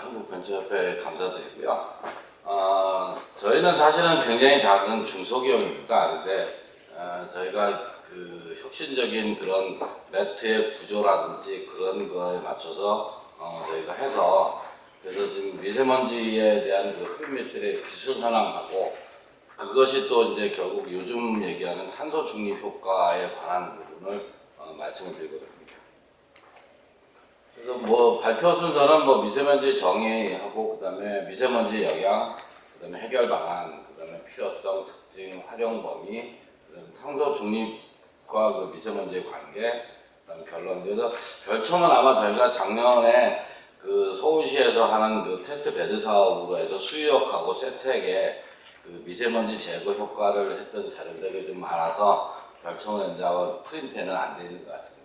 한국벤처협회 감사드리고요. 저희는 사실은 굉장히 작은 중소기업입니다. 근데 저희가 그 혁신적인 그런 매트의 구조라든지 그런 거에 맞춰서 저희가 해서 그래서 지금 미세먼지에 대한 그 흡입 매트의 기술 현황하고 그것이 또 이제 결국 요즘 얘기하는 탄소 중립 효과에 관한 부분을 말씀을 드리거든요. 그래서 뭐 발표 순서는 뭐 미세먼지 정의하고 그다음에 미세먼지 영향, 그다음에 해결 방안, 그다음에 필요성, 특징, 활용 범위, 그다음에 탄소 중립과 그 미세먼지의 관계, 그다음에 결론. 그래서 결총은 아마 저희가 작년에 그 서울시에서 하는 그 테스트 베드 사업으로 해서 수유역하고 세택에 그 미세먼지 제거 효과를 했던 자료들이 좀 많아서 결총은 이제 프린트에는 안 되는 것 같습니다.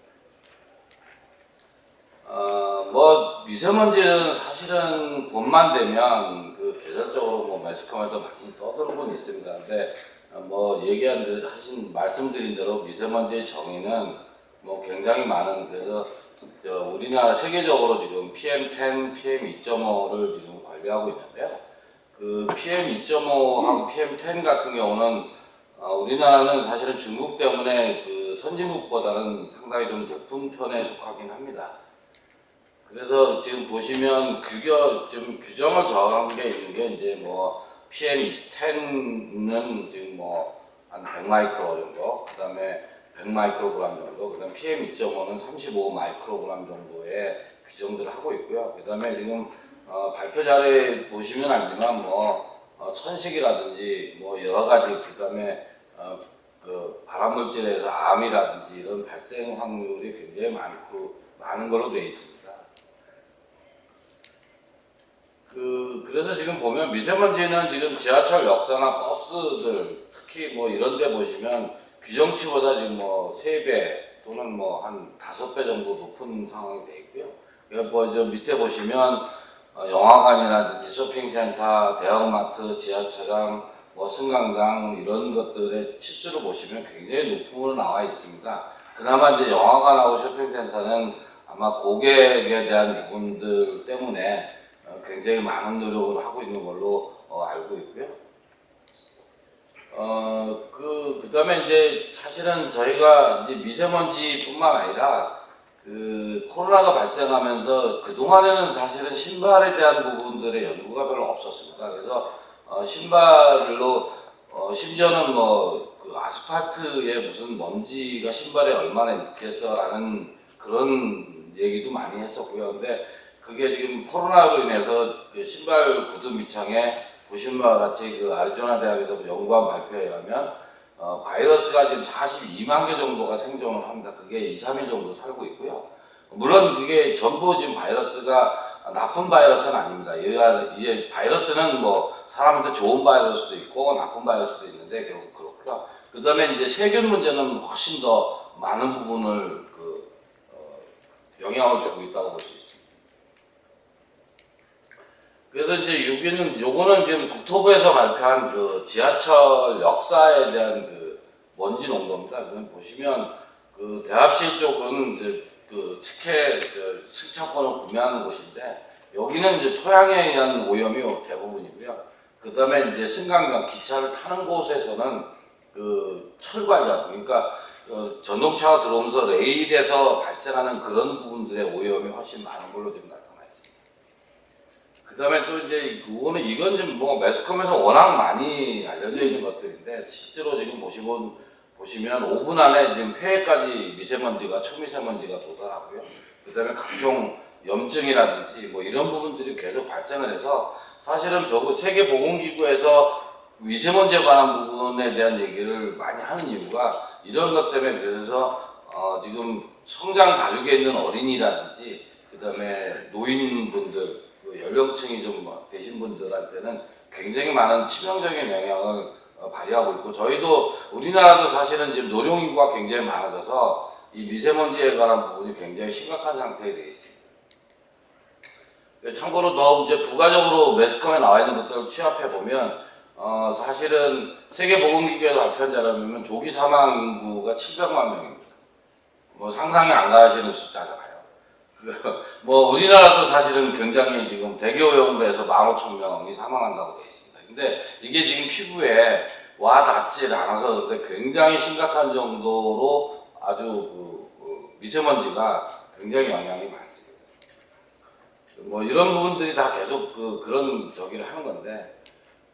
뭐 미세먼지는 사실은 봄만 되면 그 계절적으로 뭐 매스컴에서 많이 떠들고는 있습니다. 근데 뭐 말씀드린 대로 미세먼지의 정의는 뭐 굉장히 많은, 그래서 우리나라 세계적으로 지금 PM10, PM2.5를 지금 관리하고 있는데요. 그 PM2.5하고 PM10 같은 경우는 우리나라는 사실은 중국 때문에 그 선진국보다는 상당히 좀 높은 편에 속하긴 합니다. 그래서 지금 보시면 좀 규정을 정한 게 있는 게 이제 뭐 PM10은 지금 뭐 한 100 마이크로 정도, 그 다음에 100 마이크로그램 정도, 그 다음에 PM2.5는 35 마이크로그램 정도의 규정들을 하고 있고요. 그 다음에 지금 발표 자료에 보시면 알지만 뭐 천식이라든지 뭐 여러 가지, 그 다음에 그 발암물질에서 암이라든지 이런 발생 확률이 굉장히 많은 걸로 되어 있습니다. 그래서 지금 보면 미세먼지는 지금 지하철 역사나 버스들, 특히 뭐 이런 데 보시면 규정치보다 지금 뭐 3배 또는 뭐 한 5배 정도 높은 상황이 되어 있고요. 그러니까 뭐 저 밑에 보시면 영화관이라든지 쇼핑센터, 대형마트, 지하철장, 뭐 승강장 이런 것들의 치수를 보시면 굉장히 높은 걸로 나와 있습니다. 그나마 이제 영화관하고 쇼핑센터는 아마 고객에 대한 부분들 때문에 굉장히 많은 노력을 하고 있는 걸로 알고 있고요. 그 다음에 이제 사실은 저희가 이제 미세먼지뿐만 아니라 그 코로나가 발생하면서 그동안에는 사실은 신발에 대한 부분들의 연구가 별로 없었습니다. 그래서 신발로 심지어는 뭐 그 아스팔트에 무슨 먼지가 신발에 얼마나 있겠어라는 그런 얘기도 많이 했었고요. 근데 그게 지금 코로나로 인해서 그 신발 구두 밑창에 보신 바와 같이 그 아리조나 대학에서 연구한 발표에 의하면 바이러스가 지금 42만 개 정도가 생존을 합니다. 그게 2, 3일 정도 살고 있고요. 물론 그게 전부 지금 바이러스가 나쁜 바이러스는 아닙니다. 이게 바이러스는 뭐 사람한테 좋은 바이러스도 있고 나쁜 바이러스도 있는데 결국 그렇고요. 그 다음에 이제 세균 문제는 훨씬 더 많은 부분을 영향을 주고 있다고 볼 수 있습니다. 그래서 이제 요거는 지금 국토부에서 발표한 그 지하철 역사에 대한 그 먼지 농도입니다. 그건 보시면 그 대합실 쪽은 이제 그 특혜 승차권을 구매하는 곳인데 여기는 이제 토양에 의한 오염이 대부분이고요. 그 다음에 이제 승강장, 기차를 타는 곳에서는 그 철관련, 그러니까 전동차가 들어오면서 레일에서 발생하는 그런 부분들의 오염이 훨씬 많은 걸로 지금 나타나 있습니다. 그 다음에 또 이제 이건 좀 뭐 매스컴에서 워낙 많이 알려져 있는 것들인데 실제로 지금 보시면 5분 안에 지금 폐해까지 미세먼지가 초미세먼지가 도달하고요. 그 다음에 각종 염증이라든지 뭐 이런 부분들이 계속 발생을 해서 사실은 세계보건기구에서 미세먼지에 관한 부분에 대한 얘기를 많이 하는 이유가 이런 것 때문에, 그래서 지금 성장 과정에 있는 어린이라든지 그 다음에 노인분들, 연령층이 좀 되신 분들한테는 굉장히 많은 치명적인 영향을 발휘하고 있고, 저희도 우리나라도 사실은 지금 노령인구가 굉장히 많아져서 이 미세먼지에 관한 부분이 굉장히 심각한 상태에 되어 있습니다. 참고로 더 이제 부가적으로 매스컴에 나와 있는 것들을 취합해 보면 사실은 세계보건기구에서 발표한 자료면 조기 사망 인구가 700만 명입니다. 뭐 상상이 안 가시는 숫자잖아요. 뭐 우리나라도 사실은 굉장히 지금 대기오염으로 해서 15,000명이 사망한다고 되어 있습니다. 근데 이게 지금 피부에 와 닿질 않아서 그런데 굉장히 심각한 정도로 아주 미세먼지가 굉장히 영향이 많습니다. 뭐 이런 부분들이 다 계속 그런 저기를 하는 건데,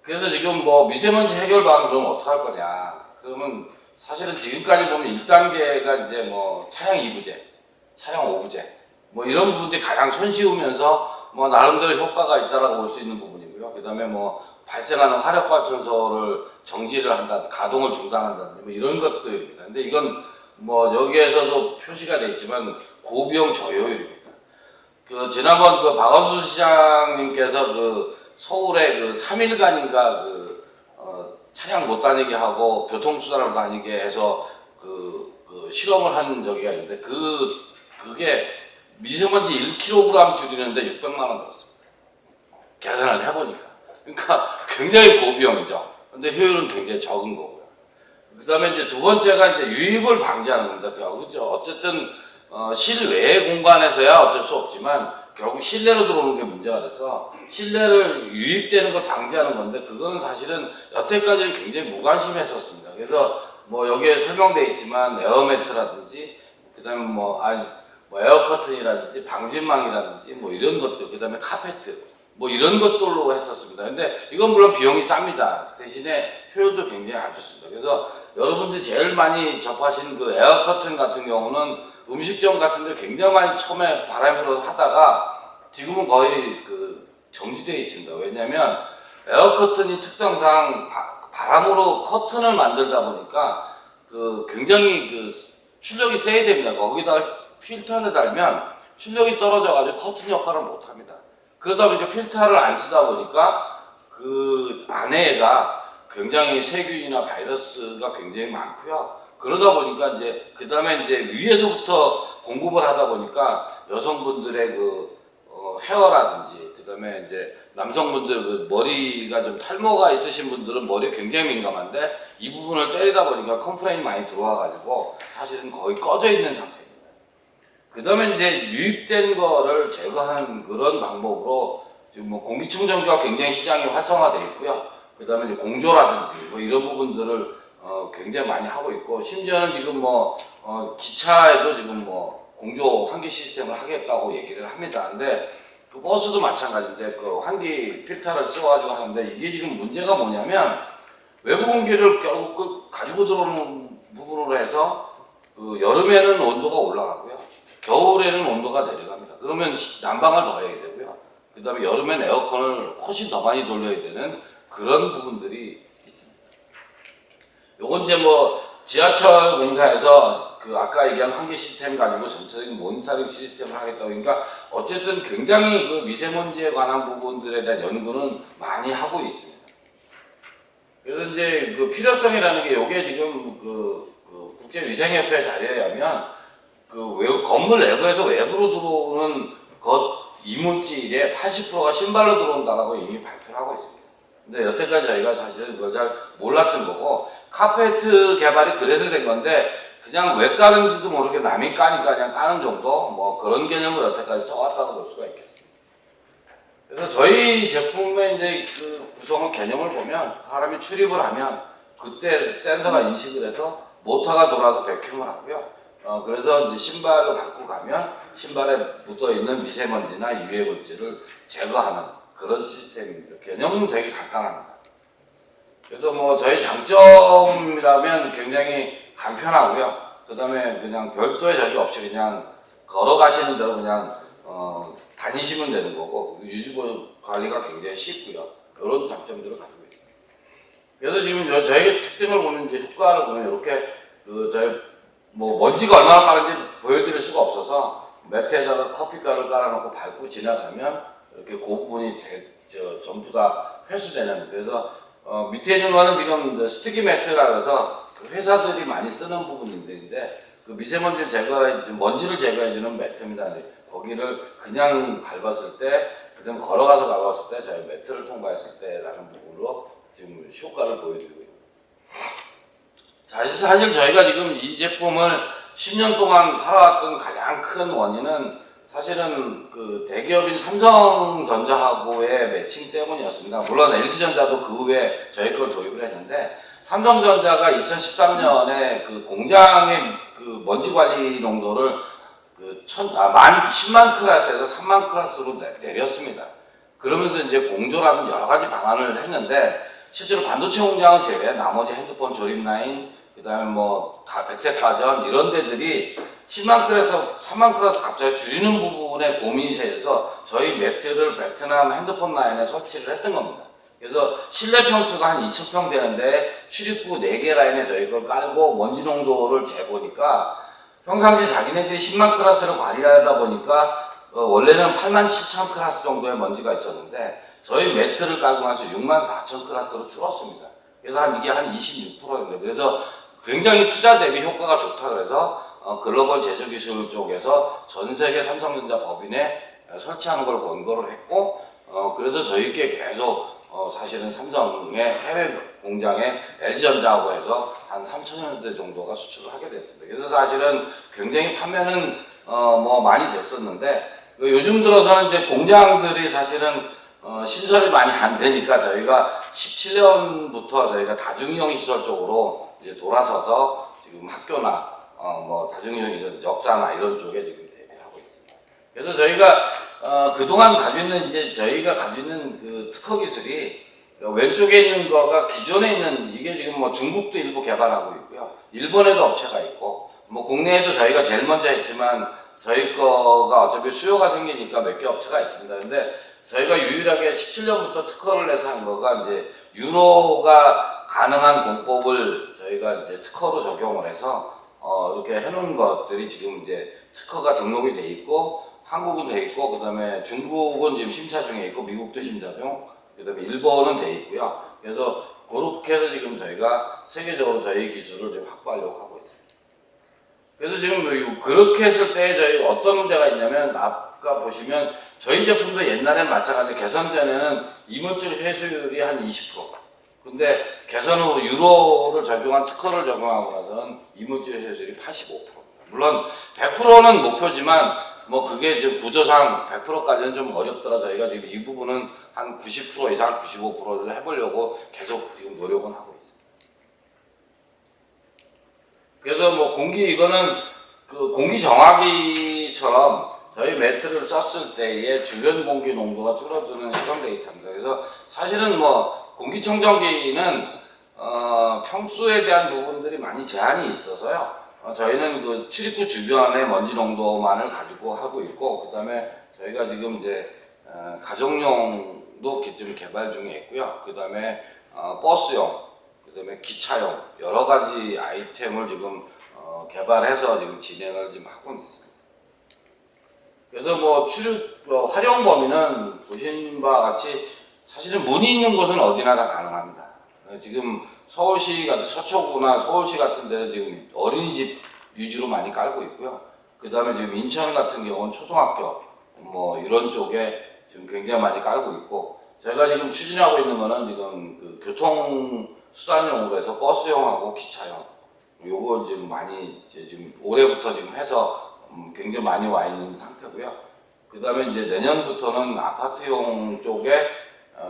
그래서 지금 뭐 미세먼지 해결 방안 그러면 어떡할 거냐. 그러면 사실은 지금까지 보면 1단계가 이제 뭐 차량 2부제, 차량 5부제, 뭐 이런 부분들이 가장 손쉬우면서 뭐 나름대로 효과가 있다라고 볼 수 있는 부분이고요. 그 다음에 뭐 발생하는 화력발전소를 정지를 한다, 가동을 중단한다든지 뭐 이런 것들입니다. 근데 이건 뭐 여기에서도 표시가 되어 있지만 고비용 저효율입니다. 지난번 박원순 시장님께서 서울에 3일간인가 차량 못 다니게 하고 교통수단을 다니게 해서 실험을 한 적이 있는데 그게 미세먼지 1kg 줄이는데 600만 원 들었습니다. 계산을 해보니까. 그러니까 굉장히 고비용이죠. 근데 효율은 굉장히 적은 거고요. 그 다음에 이제 두 번째가 이제 유입을 방지하는 겁니다. 그죠? 어쨌든 실외 공간에서야 어쩔 수 없지만 결국 실내로 들어오는 게 문제가 돼서 실내를 유입되는 걸 방지하는 건데, 그거는 사실은 여태까지는 굉장히 무관심했었습니다. 그래서 뭐 여기에 설명되어 있지만 에어매트라든지 그다음에 뭐 에어커튼이라든지 방진망이라든지 뭐 이런 것들, 그다음에 카페트 뭐 이런 것들로 했었습니다. 근데 이건 물론 비용이 쌉니다. 대신에 효율도 굉장히 안 좋습니다. 그래서 여러분들이 제일 많이 접하신 에어커튼 같은 경우는 음식점 같은 데 굉장히 많이 처음에 바람이 불어서 하다가 지금은 거의 정지되어 있습니다. 왜냐면 에어커튼이 특성상 바람으로 커튼을 만들다 보니까 굉장히 출력이 세야 됩니다. 거기다가 필터를 달면 출력이 떨어져가지고 커튼 역할을 못 합니다. 그러다 보니까 필터를 안 쓰다 보니까 안에가 굉장히 세균이나 바이러스가 굉장히 많고요. 그러다 보니까 그 다음에 위에서부터 공급을 하다 보니까 여성분들의 헤어라든지, 그 다음에 남성분들 머리가 좀 탈모가 있으신 분들은 머리에 굉장히 민감한데 이 부분을 때리다 보니까 컴플레인이 많이 들어와가지고 사실은 거의 꺼져 있는 상태입니다. 그 다음에 유입된 거를 제거하는 그런 방법으로 지금 뭐 공기청정기가 굉장히 시장이 활성화되어 있고요. 그 다음에 공조라든지 뭐 이런 부분들을 굉장히 많이 하고 있고, 심지어는 지금 기차에도 지금 공조 환기 시스템을 하겠다고 얘기를 합니다. 근데 버스도 마찬가지인데 환기 필터를 써가지고 하는데, 이게 지금 문제가 뭐냐면 외부 공기를 결국 가지고 들어오는 부분으로 해서 여름에는 온도가 올라가고요. 겨울에는 온도가 내려갑니다. 그러면 난방을 더 해야 되고요. 그 다음에 여름엔 에어컨을 훨씬 더 많이 돌려야 되는 그런 부분들이 있습니다. 요건 지하철 공사에서 아까 얘기한 환기 시스템 가지고 전체적인 모니터링 시스템을 하겠다고. 그러니까 어쨌든 굉장히 미세먼지에 관한 부분들에 대한 연구는 많이 하고 있습니다. 그래서 필요성이라는 게 요게 지금 국제위생협회 자료에 의하면 건물 내부에서 외부로 들어오는 이물질의 80%가 신발로 들어온다라고 이미 발표를 하고 있습니다. 근데 여태까지 저희가 사실은 그걸 잘 몰랐던 거고, 카페트 개발이 그래서 된 건데 그냥 왜 까는지도 모르게 남이 까니까 그냥 까는 정도, 그런 개념으로 여태까지 써왔다고 볼 수가 있겠습니다. 그래서 저희 제품의 구성을 개념을 보면, 사람이 출입을 하면 그때 센서가 인식을 해서 모터가 돌아서 백큐을 하고요. 그래서 신발을 갖고 가면 신발에 묻어있는 미세먼지나 유해 물질을 제거하는 그런 시스템입니다. 개념은 되게 간단합니다. 그래서 저희 장점이라면 굉장히 간편하고요. 그 다음에 그냥 별도의 적이 없이 그냥 걸어가시는 대로 그냥 다니시면 되는 거고, 유지보수 관리가 굉장히 쉽고요. 이런 장점들을 가지고 있습니다. 그래서 지금 저희의 특징을 보면, 효과를 보면 이렇게 먼지가 얼마나 빠른지 보여드릴 수가 없어서 매트에다가 커피가루를 깔아놓고 밟고 지나가면 이렇게 그 부분이 전부 다 회수되는. 그래서 밑에 있는 거는 지금 스티키 매트라 그래서 회사들이 많이 쓰는 부분인데, 미세먼지를 먼지를 제거해주는 매트입니다. 거기를 그냥 밟았을 때, 그다음 걸어가서 밟았을 때, 저희 매트를 통과했을 때라는 부분으로 지금 효과를 보여드리고 있습니다. 사실 저희가 지금 이 제품을 10년 동안 팔아왔던 가장 큰 원인은 사실은 그 대기업인 삼성전자하고의 매칭 때문이었습니다. 물론 LG전자도 그 후에 저희 걸 도입을 했는데, 삼성전자가 2013년에 그 공장의 그 먼지 관리 농도를 그 10만 클래스에서 3만 클래스로 내렸습니다. 그러면서 이제 공조라는 여러 가지 방안을 했는데, 실제로 반도체 공장은 제외, 나머지 핸드폰 조립 라인, 그 다음에 뭐 백색 가전 이런 데들이 10만 클래스에서 3만 클래스 갑자기 줄이는 부분에 고민이 돼서 저희 매트를 베트남 핸드폰 라인에 설치를 했던 겁니다. 그래서 실내 평수가 한 2,000평 되는데 출입구 4개 라인에 저희 걸 깔고 먼지 농도를 재보니까 평상시 자기네들이 10만 클래스를 관리하다 보니까 원래는 8만 7천 클래스 정도의 먼지가 있었는데 저희 매트를 깔고 나서 6만 4천 클래스로 줄었습니다. 그래서 이게 한 26%입니다. 그래서 굉장히 투자 대비 효과가 좋다 그래서 글로벌 제조기술 쪽에서 전 세계 삼성전자 법인에 설치하는 걸 권고를 했고, 그래서 저희께 계속 사실은 삼성의 해외 공장에 LG전자하고 해서 한 3천여 대 정도가 수출을 하게 됐습니다. 그래서 사실은 굉장히 판매는 뭐 많이 됐었는데, 요즘 들어서는 이제 공장들이 사실은 신설이 많이 안 되니까 저희가 17년부터 저희가 다중이용 시설 쪽으로 이제 돌아서서 지금 학교나 뭐 다중이용 시설 역사나 이런 쪽에 지금 대비하고 있습니다. 그래서 저희가 그동안 가지고 있는 이제 저희가 가지고 있는 그 특허 기술이 왼쪽에 있는 거가 기존에 있는 이게 지금 뭐 중국도 일부 개발하고 있고요. 일본에도 업체가 있고 뭐 국내에도 저희가 제일 먼저 했지만 저희 거가 어차피 수요가 생기니까 몇 개 업체가 있습니다. 근데 저희가 유일하게 17년부터 특허를 내서 한 거가 이제 유로가 가능한 공법을 저희가 이제 특허로 적용을 해서 이렇게 해놓은 것들이 지금 이제 특허가 등록이 돼 있고 한국은 돼 있고 그다음에 중국은 지금 심사 중에 있고 미국도 심사 중 그다음에 일본은 돼 있고요. 그래서 그렇게 해서 지금 저희가 세계적으로 저희 기술을 좀 확보하려고 하고 있습니다. 그래서 지금 그렇게 했을 때 저희 어떤 문제가 있냐면 아까 보시면 저희 제품도 옛날엔 마찬가지로 개선 전에는 이물질 회수율이 한 20%. 근데 개선 후 유로를 적용한 특허를 적용하고 나서는 이물질 회수율이 85%입니다. 물론 100%는 목표지만 뭐 그게 이제 구조상 100%까지는 좀 어렵더라. 저희가 지금 이 부분은 한 90% 이상 95%를 해보려고 계속 지금 노력은 하고 있습니다. 그래서 뭐 이거는 그 공기 정화기처럼 저희 매트를 썼을 때의 주변 공기 농도가 줄어드는 실험 데이터입니다. 그래서 사실은 뭐 공기청정기는 평수에 대한 부분들이 많이 제한이 있어서요. 저희는 그 출입구 주변의 먼지 농도만을 가지고 하고 있고, 그 다음에 저희가 지금 이제 가정용도 지금 개발 중에 있고요. 그 다음에 버스용, 그 다음에 기차용 여러 가지 아이템을 지금 개발해서 지금 진행을 지금 하고 있습니다. 그래서 뭐 활용 범위는 보신 바와 같이 사실은 문이 있는 곳은 어디나 다 가능합니다. 지금 서울시 같은 서초구나 서울시 같은 데는 지금 어린이집 위주로 많이 깔고 있고요. 그 다음에 지금 인천 같은 경우는 초등학교 뭐 이런 쪽에 지금 굉장히 많이 깔고 있고, 제가 지금 추진하고 있는 거는 지금 그 교통 수단용으로 해서 버스용하고 기차용 요거 지금 많이 지금 올해부터 지금 해서 굉장히 많이 와 있는 상태고요. 그 다음에 이제 내년부터는 아파트용 쪽에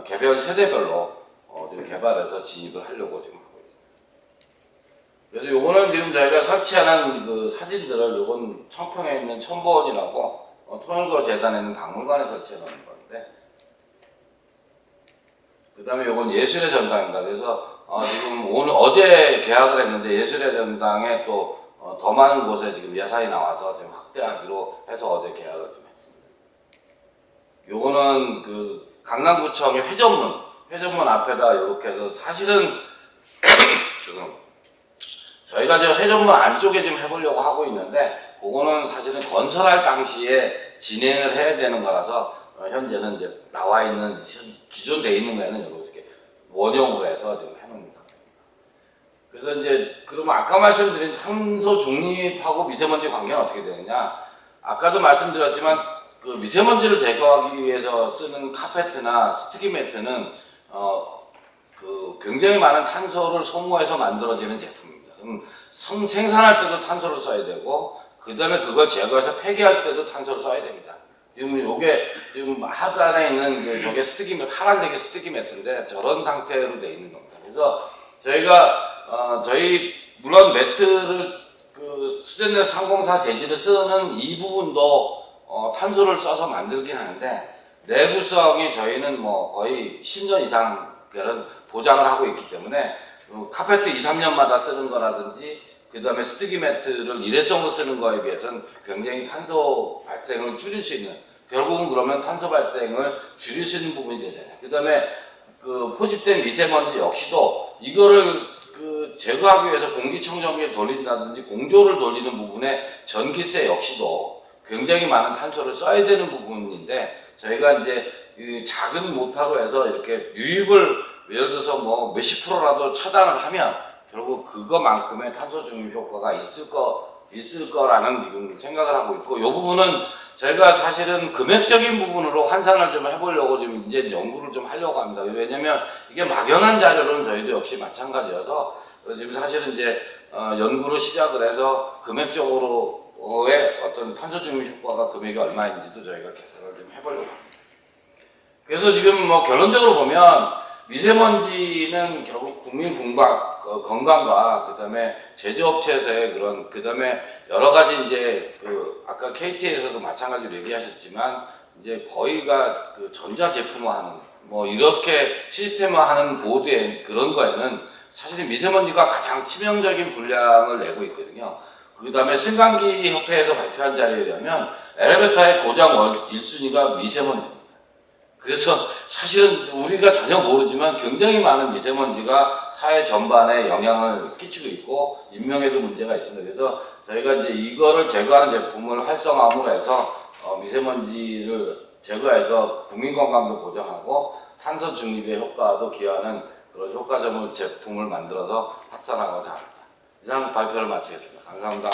개별 세대별로 지금 개발해서 진입을 하려고 지금 하고 있습니다. 그래서 요거는 지금 저희가 설치하는 그 사진들을 요건 청평에 있는 첨보원이라고 통일고 재단에 있는 박물관에 설치해 놓은 건데, 그 다음에 요건 예술의 전당입니다. 그래서 지금 어제 계약을 했는데 예술의 전당에 또 더 많은 곳에 지금 예산이 나와서 지금 확대하기로 해서 어제 계약을 좀 했습니다. 요거는 그 강남구청의 회전문 앞에다 이렇게 해서 사실은 지금 저희가 지금 회전문 안쪽에 지금 해보려고 하고 있는데 그거는 사실은 건설할 당시에 진행을 해야 되는 거라서 현재는 이제 나와 있는 기존 돼 있는 거에는 이렇게 원형으로 해서 지금 해놓는 상태입니다. 그래서 이제 그러면 아까 말씀드린 탄소 중립하고 미세먼지 관계는 어떻게 되느냐? 아까도 말씀드렸지만 그 미세먼지를 제거하기 위해서 쓰는 카페트나 스티키 매트는 그 굉장히 많은 탄소를 소모해서 만들어지는 제품입니다. 그럼 생산할 때도 탄소를 써야 되고 그 다음에 그걸 제거해서 폐기할 때도 탄소를 써야 됩니다. 지금 요게 지금 하단에 있는 그 저게 스티키 매트, 파란색이 스티키 매트인데 저런 상태로 돼 있는 겁니다. 그래서 저희가 저희 물론 매트를 그 스테인리스 304 재질을 쓰는 이 부분도 탄소를 써서 만들긴 하는데 내구성이 저희는 뭐 거의 10년 이상 그런 보장을 하고 있기 때문에 카페트 2, 3년마다 쓰는 거라든지 그 다음에 스티키 매트를 일회성으로 쓰는 거에 비해서는 굉장히 탄소 발생을 줄일 수 있는, 결국은 그러면 탄소 발생을 줄일 수 있는 부분이 되잖아요. 그 다음에 그 포집된 미세먼지 역시도 이거를 그 제거하기 위해서 공기청정기에 돌린다든지 공조를 돌리는 부분에 전기세 역시도 굉장히 많은 탄소를 써야 되는 부분인데 저희가 이제 이 작은 모터로 해서 이렇게 유입을 예를 들어서 뭐 몇십 프로라도 차단을 하면 결국 그거만큼의 탄소 중립 효과가 있을 거라는 지금 생각을 하고 있고, 이 부분은 저희가 사실은 금액적인 부분으로 환산을 좀 해보려고 지금 이제 연구를 좀 하려고 합니다. 왜냐면 이게 막연한 자료는 저희도 역시 마찬가지여서 지금 사실은 이제 연구를 시작을 해서 금액적으로의 어떤 탄소 중립 효과가 금액이 얼마인지도 저희가 계산을 좀 해보려고 합니다. 그래서 지금 뭐 결론적으로 보면 미세먼지는 결국 국민 건강과 그다음에 제조업체에서의 그런 그다음에 여러 가지 이제 그 아까 KT에서도 마찬가지로 얘기하셨지만 이제 거의가 그 전자 제품화하는 뭐 이렇게 시스템화하는 보드에 그런 거에는 사실은 미세먼지가 가장 치명적인 분량을 내고 있거든요. 그다음에 승강기 협회에서 발표한 자료에 의하면 엘리베이터의 고장 1순위가 미세먼지입니다. 그래서 사실은 우리가 전혀 모르지만 굉장히 많은 미세먼지가 사회 전반에 영향을 끼치고 있고 인명에도 문제가 있습니다. 그래서 저희가 이제 이거를 제거하는 제품을 활성화함으로 해서 미세먼지를 제거해서 국민 건강도 보장하고 탄소 중립의 효과도 기여하는 그런 효과적인 제품을 만들어서 확산하고자 합니다. 이상 발표를 마치겠습니다. 감사합니다.